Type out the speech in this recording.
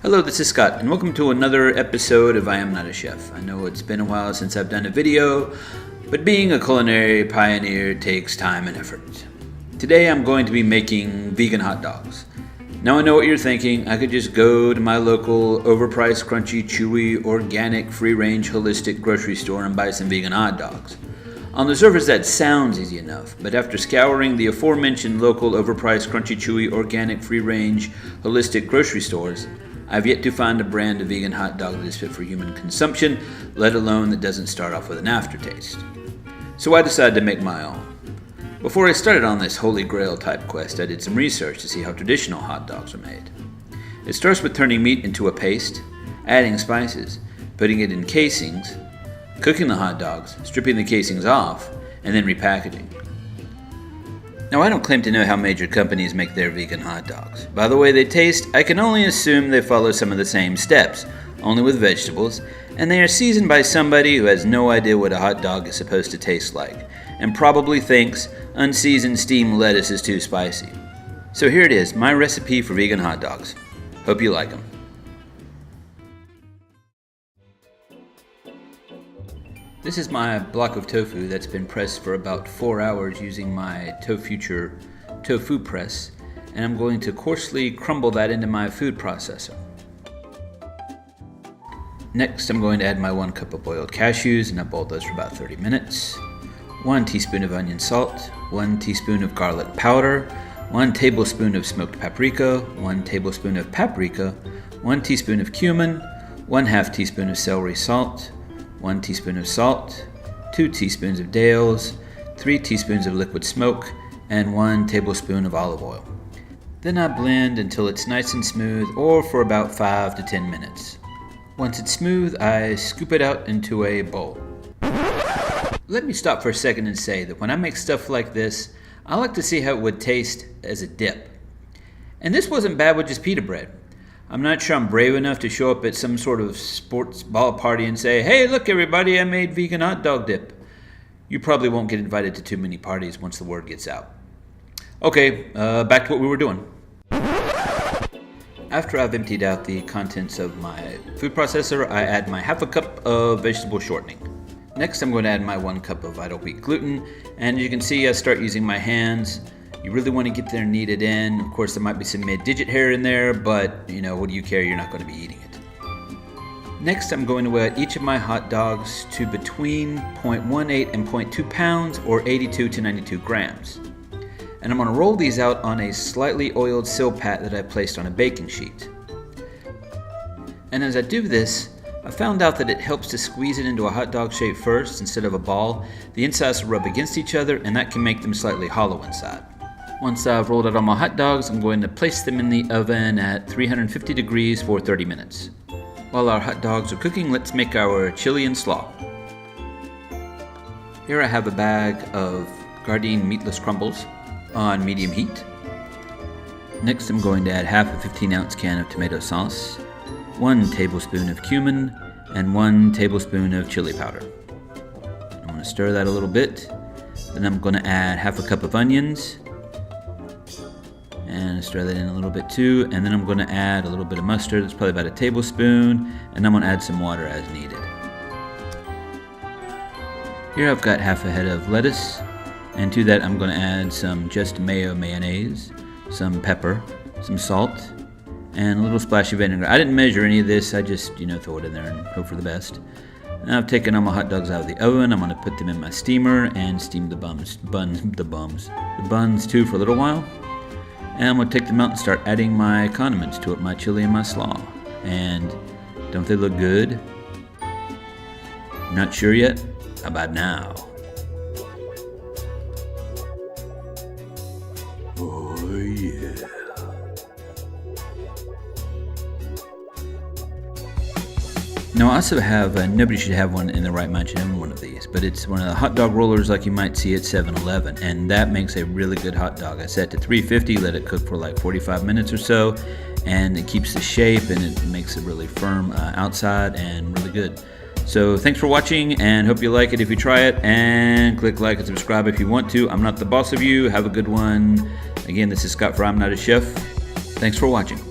Hello, this is Scott, and welcome to another episode of I Am Not a Chef. I know it's been a while since I've done a video, but being a culinary pioneer takes time and effort. Today I'm going to be making vegan hot dogs. Now I know what you're thinking. I could just go to my local overpriced, crunchy, chewy, organic, free-range, holistic grocery store and buy some vegan hot dogs. On the surface that sounds easy enough, but after scouring the aforementioned local overpriced, crunchy, chewy, organic, free-range, holistic grocery stores, I've yet to find a brand of vegan hot dog that is fit for human consumption, let alone that doesn't start off with an aftertaste. So I decided to make my own. Before I started on this holy grail type quest, I did some research to see how traditional hot dogs are made. It starts with turning meat into a paste, adding spices, putting it in casings, cooking the hot dogs, stripping the casings off, and then repackaging. Now, I don't claim to know how major companies make their vegan hot dogs. By the way they taste, I can only assume they follow some of the same steps, only with vegetables, and they are seasoned by somebody who has no idea what a hot dog is supposed to taste like, and probably thinks unseasoned steamed lettuce is too spicy. So here it is, my recipe for vegan hot dogs. Hope you like them. This is my block of tofu that's been pressed for about 4 hours using my ToFuture tofu press, and I'm going to coarsely crumble that into my food processor. Next, I'm going to add my 1 cup of boiled cashews, and I boiled those for about 30 minutes. 1 teaspoon of onion salt, 1 teaspoon of garlic powder, 1 tablespoon of smoked paprika, 1 tablespoon of paprika, 1 teaspoon of cumin, 1/2 teaspoon of celery salt, 1 teaspoon of salt, 2 teaspoons of Dale's, 3 teaspoons of liquid smoke, and 1 tablespoon of olive oil. Then I blend until it's nice and smooth, or for about 5 to 10 minutes. Once it's smooth, I scoop it out into a bowl. Let me stop for a second and say that when I make stuff like this, I like to see how it would taste as a dip. And this wasn't bad with just pita bread. I'm not sure I'm brave enough to show up at some sort of sports ball party and say, "Hey, look everybody, I made vegan hot dog dip." You probably won't get invited to too many parties once the word gets out. Okay, back to what we were doing. After I've emptied out the contents of my food processor, I add my 1/2 cup of vegetable shortening. Next, I'm going to add my 1 cup of Vital Wheat gluten, and as you can see, I start using my hands. You really want to get there kneaded in. Of course, there might be some mid-digit hair in there, but, what do you care? You're not going to be eating it. Next, I'm going to add each of my hot dogs to between 0.18 and 0.2 pounds, or 82 to 92 grams. And I'm going to roll these out on a slightly oiled Silpat that I placed on a baking sheet. And as I do this, I found out that it helps to squeeze it into a hot dog shape first instead of a ball. The insides will rub against each other, and that can make them slightly hollow inside. Once I've rolled out all my hot dogs, I'm going to place them in the oven at 350 degrees for 30 minutes. While our hot dogs are cooking, let's make our chili and slaw. Here I have a bag of Gardein meatless crumbles on medium heat. Next, I'm going to add 1/2 a 15-ounce can of tomato sauce, 1 tablespoon of cumin, and 1 tablespoon of chili powder. I'm going to stir that a little bit. Then I'm going to add 1/2 a cup of onions, and stir that in a little bit too. And then I'm going to add a little bit of mustard. It's probably about a tablespoon, and I'm going to add some water as needed. Here I've got 1/2 a head of lettuce, and to that I'm going to add some just mayonnaise, some pepper, some salt, and a little splash of vinegar. I didn't measure any of this. I just throw it in there and hope for the best. Now I've taken all my hot dogs out of the oven. I'm going to put them in my steamer and steam the buns too for a little while. And I'm going to take them out and start adding my condiments to it, my chili and my slaw. And don't they look good? Not sure yet? How about now? Oh yeah. Now I also have, nobody should have one in their right mind should own one of these, but it's one of the hot dog rollers like you might see at 7-Eleven, and that makes a really good hot dog. I set it to 350, let it cook for like 45 minutes or so, and it keeps the shape, and it makes it really firm outside and really good. So thanks for watching, and hope you like it if you try it, and click like and subscribe if you want to. I'm not the boss of you. Have a good one. Again, this is Scott for I'm Not a Chef. Thanks for watching.